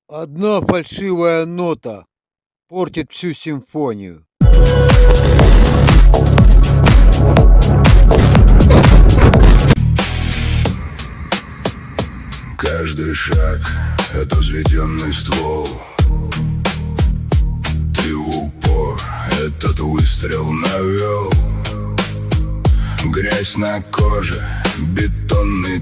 Одна фальшивая нота портит всю симфонию. Каждый шаг — это взведенный ствол. Ты в упор этот выстрел навел. Грязь на коже, бетонный